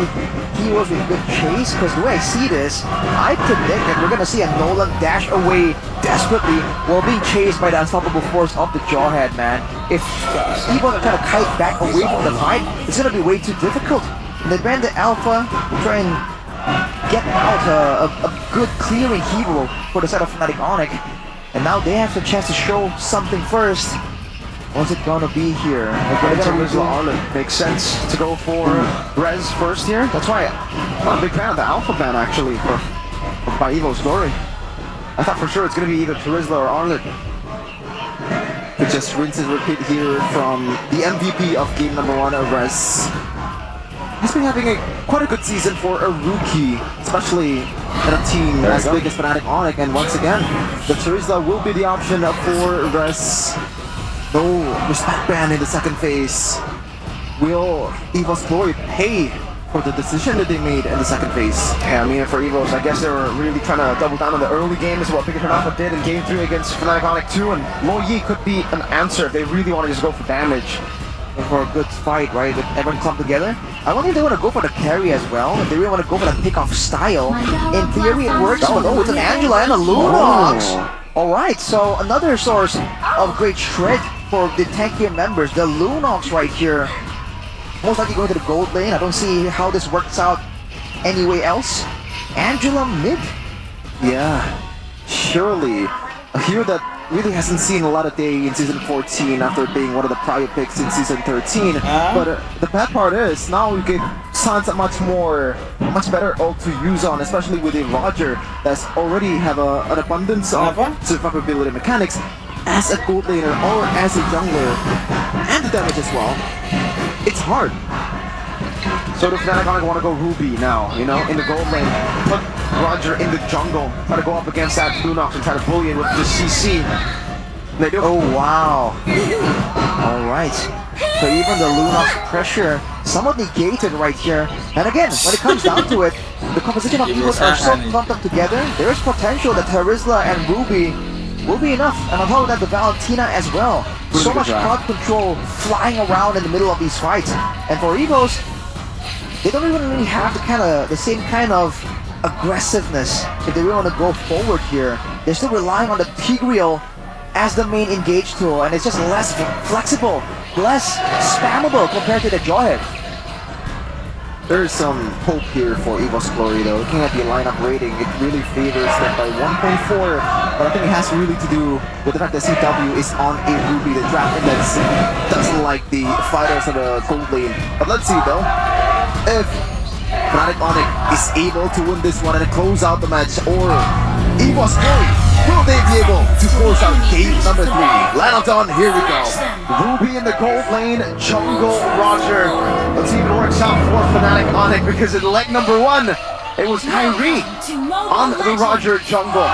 heroes with good chase, because the way I see this, I predict that we're going to see a Nolan dash away desperately while being chased by the unstoppable force of the Jawhead, man. If EVOS are trying to kite back away from the fight, it's going to be way too difficult. And they ban the Alpha to try and get out a good clearing hero for the side of Fnatic ONIC. And now they have the chance to show something first. What's it gonna be here? Makes sense to go for Rez first here. That's why I'm a big fan of the Alpha ban actually by EVO's Glory. I thought for sure it's gonna be either Terizla or Arlet. It just rinse and repeat here from the MVP of game number 1, Rez. He's been having quite a good season for a rookie, especially in a team as big as Fnatic ONIC. And once again, the Terizla will be the option for Rez. No respect ban in the second phase. Will EVOS Glory pay for the decision that they made in the second phase? Yeah, I mean for EVOS, I guess they were really trying to double down on the early game is what Pickett Alpha did in game 3 against Fnatic ONIC 2, and Lo Yi could be an answer if they really want to just go for damage. For a good fight, right? With everyone clumped together. I wonder if they want to go for the carry as well. If they really want to go for the pick-off style. In theory it works, but it's an Angela and a Lunox! Alright, so another source of great shred for the tankier members. The Lunox right here. Most likely going to the gold lane. I don't see how this works out anyway else. Angela mid. Yeah, surely a hero that really hasn't seen a lot of day in season 14 after being one of the prior picks in season 13. But the bad part is now you get Sans a much better ult to use on, especially with a Roger that's already have an abundance of survivability mechanics as a gold laner or as a jungler, and the damage as well. It's hard. So the Fnatic want to go Ruby now, you know, in the gold lane. Put Roger in the jungle, try to go up against that Lunox and try to bully it with the CC. They do. Oh wow. Alright. So even the Lunox pressure somewhat negated right here. And again, when it comes down to it, the composition of EVOS are so clumped up together, there is potential that Terizla and Ruby will be enough. And on top of that, the Valentina as well. So much crowd control flying around in the middle of these fights. And for EVOS, they don't even really have the same kind of aggressiveness if they really want to go forward here. They're still relying on the Tigreal as the main engage tool, and it's just less flexible, less spammable compared to the Jawhead. There's some hope here for EVOS Glory though. Looking at the lineup rating, it really favors them by 1.4, but I think it has really to do with the fact that CW is on a Ruby, the draft index doesn't like the fighters of the gold lane. But let's see though, if Fnatic ONIC is able to win this one and close out the match, or EVOS Glory, will they be able to close out game number 3? Lanodon, here we go. Ruby in the gold lane, jungle Roger. Let's see if it works out for Fnatic ONIC, because in leg number 1, it was Kyrie on the Roger jungle.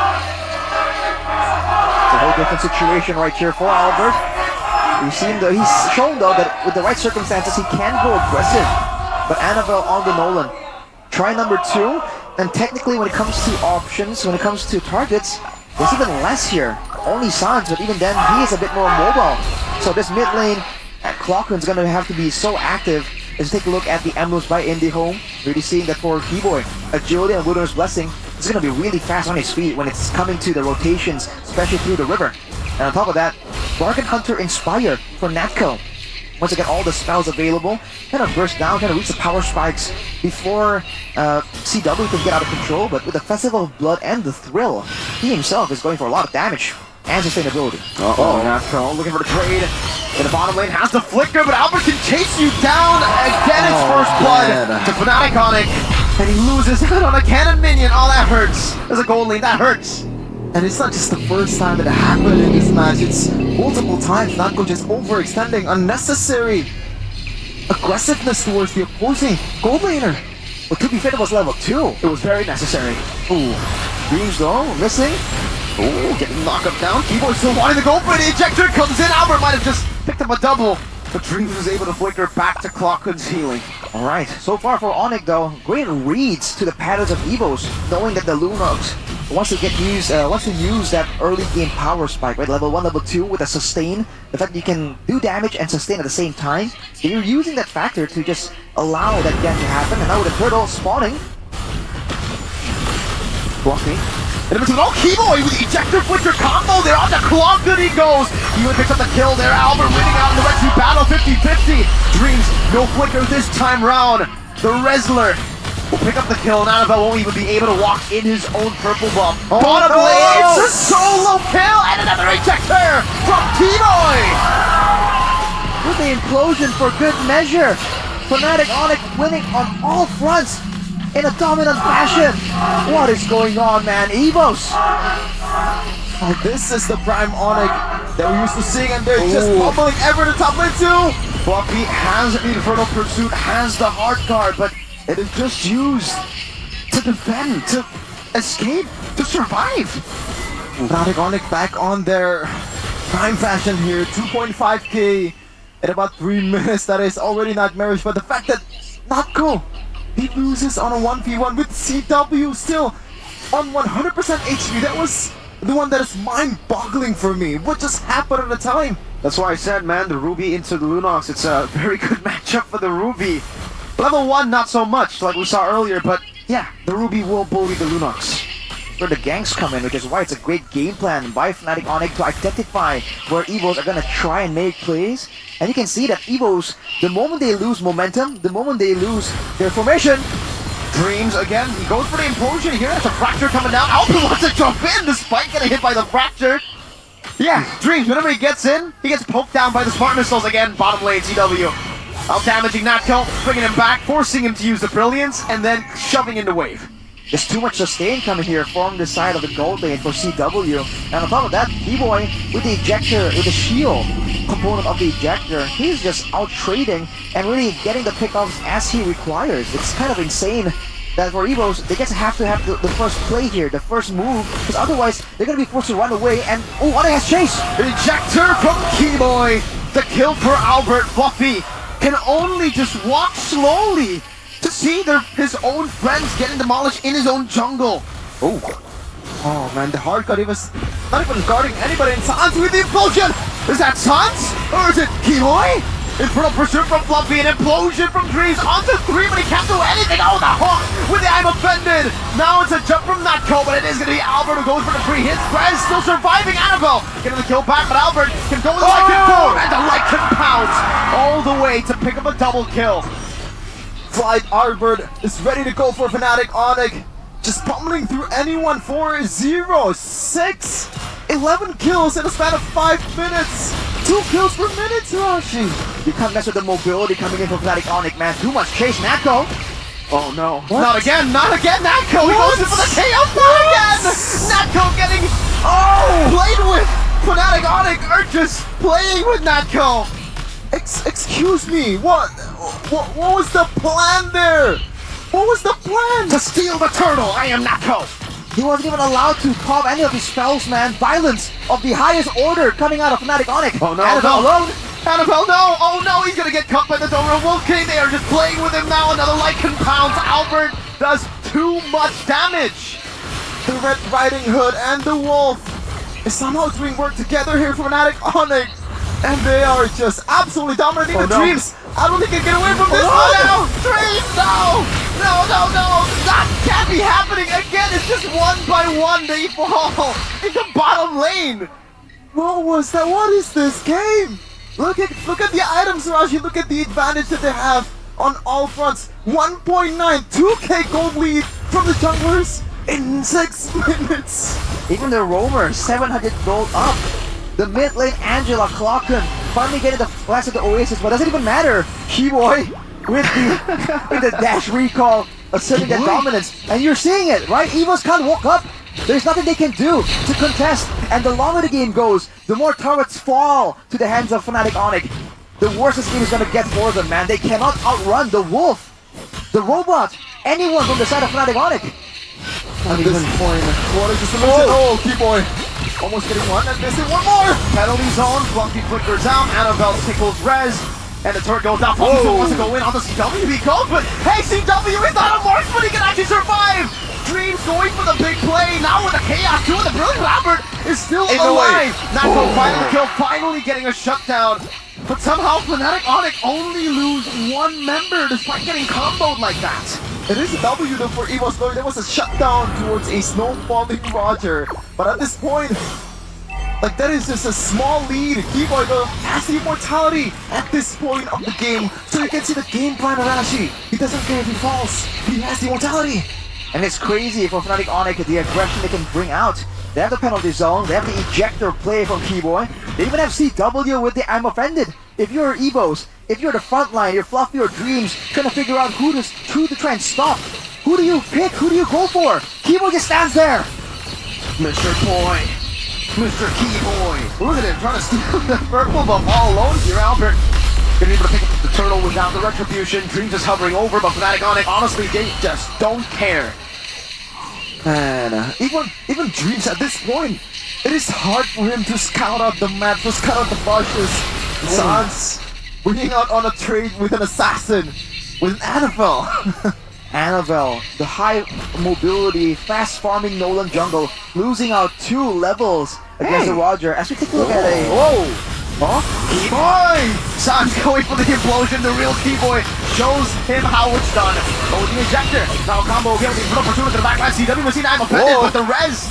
It's a whole different situation right here for Albert. He's shown though that with the right circumstances he can go aggressive. But Annabelle on the Nolan. Try number 2, and technically when it comes to options, when it comes to targets, there's even less here. Only Sans, but even then he is a bit more mobile. So this mid lane at Clocken's gonna have to be so active. Let's take a look at the emblems by IndieHome. Really seeing that for Keyboy, Agility and Wilderness Blessing is gonna be really fast on his feet when it's coming to the rotations, especially through the river. And on top of that, Bargain Hunter Inspire for Natco. Once again, all the spells available, kind of burst down, kind of reach the power spikes before CW can get out of control, but with the Festival of Blood and the Thrill, he himself is going for a lot of damage and sustainability. Natco looking for the trade. In the bottom lane has the flicker, but Albert can chase you down. Again, it's first blood to Fnatic ONIC, and he loses out on a cannon minion. Oh, that hurts. There's a gold lane, that hurts. And it's not just the first time that it happened in this match, it's multiple times. Natco just overextending unnecessary aggressiveness towards the opposing gold laner. But to be fair, it was level 2. It was very necessary. Ooh, Dreams though, missing. Ooh, getting knocked up down. Keyboard still wanting to go for the ejector. Comes in. Albert might have just picked up a double, but Dreams was able to flicker back to Clocken's healing. Alright, so far for ONIC though, great reads to the patterns of EVOS, knowing that the Lunox wants to use that early game power spike, right? Level 1, level 2 with a sustain. The fact that you can do damage and sustain at the same time. You're using that factor to just allow that gap to happen. And now with the turtle spawning. Blocking. And it was no Keyboy with the ejector flicker combo there on the clock. Good he goes. He picks up the kill there. Albert winning out in the Red Sea battle 50-50. Dreams, no flicker this time round. The Wrestler will pick up the kill, and Annabelle won't even be able to walk in his own purple buff. Bottom lane, it's a solo kill, and another ejector from Keyboy. With the implosion for good measure. Fnatic ONIC winning on all fronts in a dominant fashion. What is going on, man? EVOS! Oh, this is the prime ONIC that we used to see, and they're just bubbling ever to top lane too. Fluffy has the Infernal Pursuit, has the hard card, but it is just used to defend, to escape, to survive. Fnatic ONIC back on their prime fashion here. 2.5k in about 3 minutes. That is already nightmarish, but the fact that Natco, he loses on a 1v1 with CW still on 100% HP. That was the one that is mind-boggling for me. What just happened at the time? That's why I said, man, the Ruby into the Lunox, it's a very good matchup for the Ruby. Level 1, not so much, like we saw earlier, but yeah, the Ruby will bully the Lunox. Where the ganks come in, which is why it's a great game plan by Fnatic ONIC to identify where EVOS are gonna try and make plays. And you can see that EVOS, the moment they lose momentum, the moment they lose their formation, Dreams again, he goes for the implosion here. That's a fracture coming down. Albert wants to jump in despite getting hit by the fracture. Yeah, Dreams, whenever he gets in, he gets poked down by the smart missiles again. Bottom lane, CW. Out damaging Natco, bringing him back, forcing him to use the brilliance, and then shoving into wave. There's too much sustain coming here from the side of the gold lane for CW. And on top of that, B-Boy with the ejector, with the shield component of the ejector, he's just out trading and really getting the pickups as he requires. It's kind of insane that for EVOS, they just have to have the first play here, the first move, because otherwise they're going to be forced to run away. And oh, ONIC has chase! Ejector from Keyboy. The kill for Albert. Fluffy can only just walk slowly to see his own friends getting demolished in his own jungle. Oh man, the hard cut, he was not even guarding anybody, and Sans with the implosion! Is that Sans? Or is it Keyboy? Infernal Pursuit from Fluffy, an implosion from Dreams onto 3, but he can't do anything. Oh, the hook with the I'm offended. Now it's a jump from Natco, but it is going to be Albert who goes for the free hits. Prez still surviving. Annabelle getting the kill back, but Albert can go with the Lycan forward, and the Lycan pounce all the way to pick up a double kill. Flight Albert is ready to go for Fnatic ONIC. Just pummeling through anyone. 4-0, 6, 11 kills in a span of 5 minutes. 2 kills per minute, Rashi. You can't mess with the mobility coming in from Fnatic ONIC, man. Too much chase, Natco. Oh no. What? Not again, Natco. He goes in for the KO again. Natco getting played with. Fnatic ONIC are just playing with Natco. Excuse me, what was the plan there? What was the plan? To steal the turtle, I am Natco. He wasn't even allowed to pop any of his spells, man. Violence of the highest order coming out of Fnatic ONIC. Oh no, Annabelle alone. Annabelle, no! Oh no, he's gonna get cut by the Dobro Wolf King. They are just playing with him now. Another Lycan pounds. Albert does too much damage. The Red Riding Hood and the Wolf is somehow doing work together here for Fnatic ONIC. And they are just absolutely dominating the Dreams. I don't think they can get away from this one now. Dreams, no! That can't be happening again. It's just 1 by 1 they fall into bottom lane. What was that? What is this game? Look at the items, Raji. Look at the advantage that they have on all fronts. 1.9, 2k gold lead from the junglers in 6 minutes. Even the roamer, 700 gold up. The mid lane Angela Clocken finally getting the flash of the Oasis, but doesn't even matter. Keyboy with the dash recall asserting their dominance, and you're seeing it, right? EVOS can't walk up. There's nothing they can do to contest, and the longer the game goes, the more turrets fall to the hands of Fnatic ONIC. The worse this game is gonna get for them, man. They cannot outrun the wolf, the robot, anyone from the side of Fnatic ONIC. At this point, what is the solution? Oh, Keyboy almost getting one and missing one more. Penalty zone, Fluffy flickers out, Annabelle tickles Rez, and the turret goes down. Fluffy still wants to go in on the CW, he goes, but hey, CW is not a mark, but he can actually survive! Dreams going for the big play, now with the Chaos too, and the brilliant Albert is still alive! Natco finally kill, finally getting a shutdown, but somehow Fnatic ONIC only lose 1 member despite getting comboed like that. It is a W though for EVOS, though there was a shutdown towards a snowballing Roger. But at this point, like that is just a small lead. Keyboy though has the immortality at this point of the game. So you can see the game plan of Rashi. He doesn't care if he falls. He has the immortality. And it's crazy for Fnatic ONIC, the aggression they can bring out. They have the penalty zone, they have the ejector play from Keyboy. They even have CW with the I'm offended. If you're EVOS, if you're the front line, you're Fluffy or Dreams, trying to figure out who to try and stop. Who do you pick? Who do you go for? Keyboy just stands there. Mr. Boy, Mr. Keyboy. Look at him trying to steal the purple buff all alone here, Albert. Gonna be able to pick up the turtle without the retribution. Dreams is hovering over, but Fnatic ONIC, honestly, they just don't care. And even Dreams at this point, it is hard for him to scout out the map, to scout out the bushes. Sans bringing out on a trade with an assassin, with an Annabelle. Annabelle, the high mobility, fast farming Nolan jungle, losing out 2 levels against the Roger. As we take a look at a... Keyboy! Sans going for the implosion, the real Keyboy shows him how it's done. Oh, the ejector. Now combo again with the pursuit to the backline. CW machine, I'm offended, but the res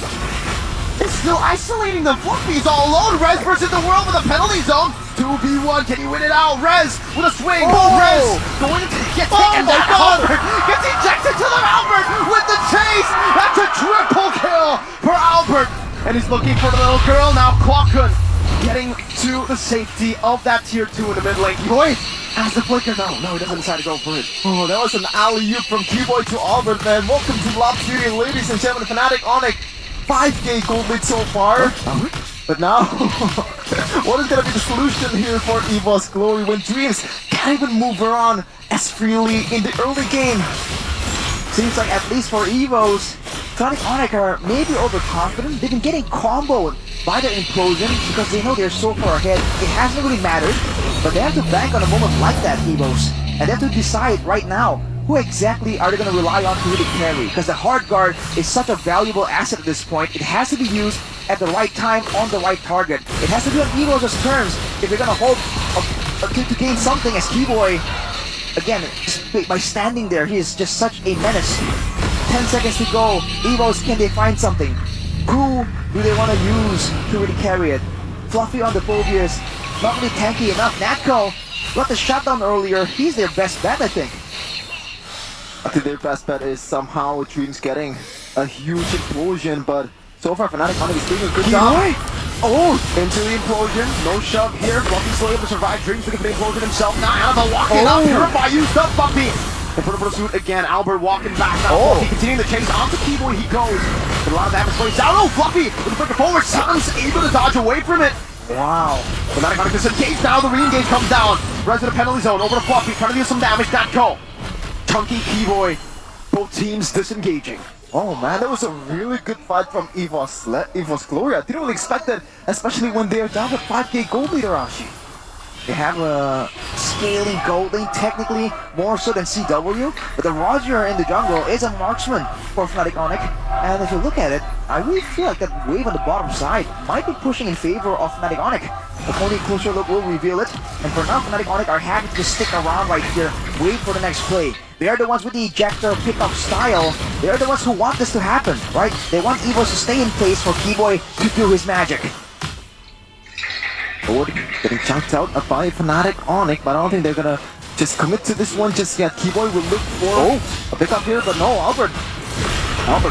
is still isolating them. Fluffy's all alone. Rez versus the world with a penalty zone. 2v1. Can he win it out? Rez with a swing. Rez going to get taken down. Albert gets ejected to the Albert with the chase. That's a triple kill for Albert. And he's looking for the little girl now. Clockun getting to the safety of that tier 2 in the mid lane. Boy, as the flicker, no, he doesn't decide to go for it. Oh, that was an alley-oop from Keyboy to Albert, man. Welcome to Lob City, ladies and gentlemen. Fnatic ONIC, 5k gold lead so far. But now, what is going to be the solution here for EVOS Glory when Dreams can't even move around as freely in the early game? Seems like at least for EVOS, Fnatic ONIC are maybe overconfident. They've been getting comboed by their implosion because they know they're so far ahead. It hasn't really mattered, but they have to bank on a moment like that, EVOS. And they have to decide right now who exactly are they going to rely on to really carry. Because the hard guard is such a valuable asset at this point. It has to be used at the right time on the right target. It has to be on EVOS' terms if they're going to hold to gain something as Keyboy. Again, just by standing there, he is just such a menace. 10 seconds to go. EVOS, can they find something? Who do they want to use to really carry it? Fluffy on the phobias, not really tanky enough. Natko got the shutdown earlier. He's their best bet, I think. I think their best bet is somehow Dreams getting a huge implosion, but so far Fnatic ONIC is doing a good job. Oh, into the implosion. No shove here. Fluffy's still able to survive. Dreams looking for the implosion himself. Now Annabelle walking up. Purify used up Fluffy. In front of pursuit again. Albert walking back now. Fluffy continuing the chase. Onto Keyboy he goes. But a lot of damage going down. Oh, Fluffy with the flicker forward. Sun's able to dodge away from it. Wow. Fnatic ONIC disengaged now. The re-engage comes down. Resident penalty zone over to Fluffy. Trying to do some damage. That go. Chunky Keyboy. Both teams disengaging. Oh man, that was a really good fight from EVOS Glory. I didn't really expect that, especially when they are down with 5k gold leader, Ashi. They have a scaling gold lane, technically more so than CW, but the Roger in the jungle is a marksman for Fnatic ONIC. And if you look at it, I really feel like that wave on the bottom side might be pushing in favor of Fnatic ONIC. But only a closer look will reveal it. And for now, Fnatic ONIC are happy to just stick around right here, wait for the next play. They are the ones with the ejector pickup style. They are the ones who want this to happen, right? They want EVOS to stay in place for Keyboy to do his magic. Lord getting chunked out by Fnatic ONIC, but I don't think they're gonna just commit to this one just yet. Keyboy will look for a pickup here, but no, Albert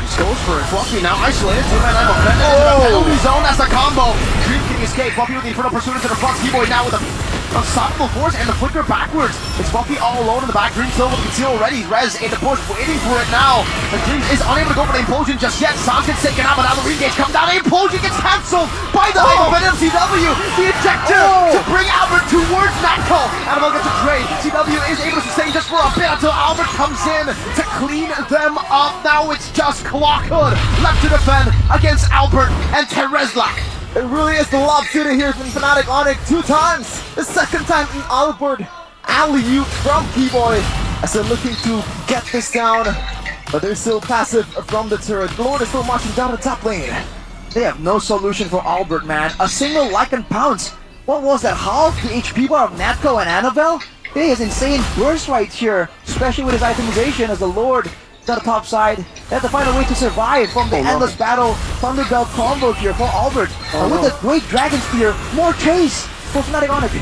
just goes for it. Fluffy now isolated. 2-man ammo. Penalty zone. That's the combo. Dream can escape. Fluffy with the infernal pursuit into the front. Keyboy now with a unstoppable force and the flicker backwards. It's Fluffy all alone in the back. Dream still with conceal already. Rez in the push, waiting for it now. The Dream is unable to go for the implosion just yet. Sans gets taken out, but now the re-engage comes down. The implosion gets cancelled by the hype of MCW. The ejector to bring Albert towards Natko. Annabelle gets a trade. CW is able to sustain just for a bit until Albert comes in to clean them up. Now it's just Clockhood left to defend against Albert and Terezla. It really is the Lob City here from Fnatic ONIC 2 times. The second time in Albert. Alley-oop from Keyboy as they're looking to get this down. But they're still passive from the turret. Lord is still marching down the top lane. They have no solution for Albert, man. A single Lycan pounce. What was that? Half the HP bar of Natko and Annabelle? He has insane burst right here, especially with his itemization as the Lord to the top side. They have to find a way to survive from the endless battle Thunderbelt combo here for Albert. And with the great Dragon Spear, more chase for Fnatic ONIC.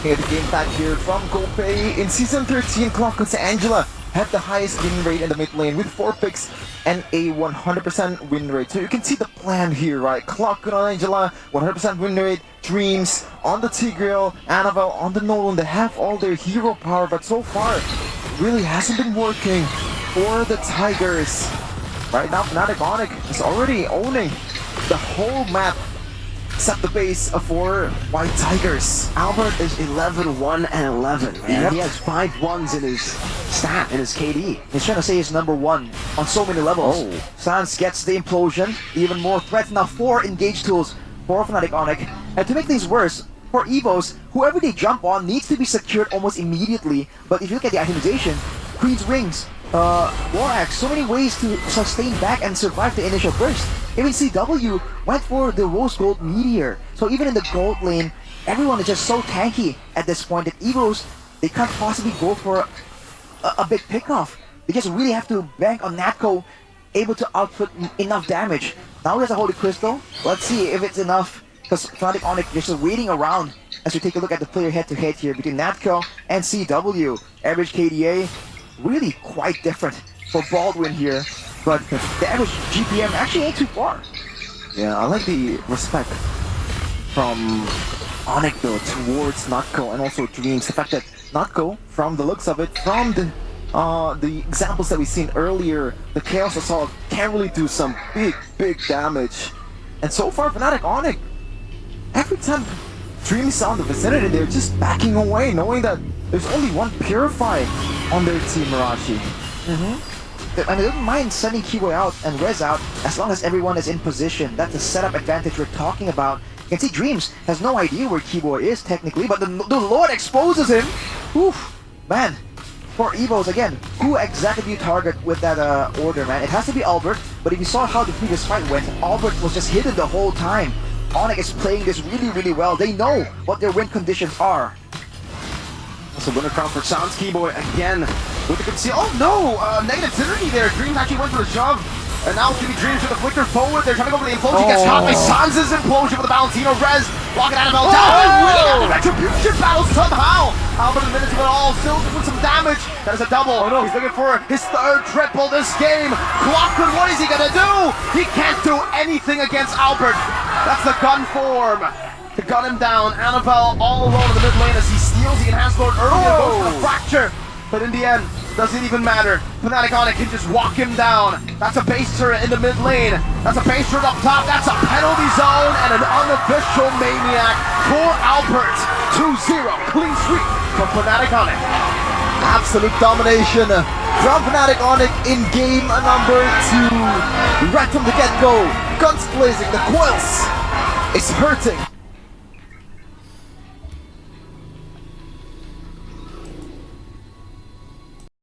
Here the game back here from Gopay. In Season 13, Clockhood to Angela had the highest win rate in the mid lane with 4 picks and a 100% win rate. So you can see the plan here, right? Clockhood on Angela, 100% win rate. Dreams on the Tigreal, Annabelle on the Nolan. They have all their hero power, but so far really hasn't been working for the Tigers. Right now, Fnatic ONIC is already owning the whole map except the base for White Tigers. Albert is 11-1 and 11, man. He has 5 1s in his stat, in his KD. He's trying to say he's number 1 on so many levels. Sans gets the implosion, even more threats. Now 4 engage tools for Fnatic ONIC. And to make things worse, for EVOS, whoever they jump on needs to be secured almost immediately. But if you look at the itemization, Queen's Wings, War Axe, so many ways to sustain back and survive the initial burst. Even CW went for the Rose Gold Meteor. So even in the gold lane, everyone is just so tanky at this point that EVOS, they can't possibly go for a big pickoff. They just really have to bank on Natko able to output enough damage. Now he has a Holy Crystal. Let's see if it's enough, because Fnatic ONIC is just waiting around as we take a look at the player head-to-head here between Natco and CW. Average KDA, really quite different for Baldwin here, but the average GPM actually ain't too far. Yeah, I like the respect from ONIC though towards Natco and also Dreams. The fact that Natco, from the looks of it, from the examples that we've seen earlier, the Chaos Assault can really do some big damage. And so far, Fnatic ONIC, every time Dreams is on the vicinity, they're just backing away, knowing that there's only one Purify on their team, Marashi. I mean, they don't mind sending Kiboy out and Rez out as long as everyone is in position. That's the setup advantage we're talking about. You can see Dreams has no idea where Kiboy is technically, but the Lord exposes him. Oof, man. For EVOS, again, who exactly do you target with that order, man? It has to be Albert, but if you saw how the previous fight went, Albert was just hidden the whole time. ONIC is playing this really well. They know what their win conditions are. So winner crown for Sans Kiboy again with the conceal. Oh no! Negative synergy there. Dreams actually went for the shove. And now it's gonna be Dreams with the flicker forward. They're trying to go for the implosion. Gets caught by Sans' implosion with the Valentino Rez. Blocking Annabelle down. And winning out the retribution battle somehow. Albert in the minutes of it all. Still doing some damage. That is a double. Oh no, he's looking for his third triple this game. Clockwood, what is he gonna do? He can't do anything against Albert. That's the gun form to gun him down. Annabelle all alone in the mid lane as he steals the enhanced lord early and goes for the fracture. But in the end, doesn't even matter. Fnatic ONIC can just walk him down. That's a base turret in the mid lane. That's a base turret up top. That's a penalty zone and an unofficial maniac for Albert. 2-0 clean sweep from Fnatic ONIC. Absolute domination from Fnatic ONIC in game number 2. Right from the get-go, guns blazing, the coils is hurting.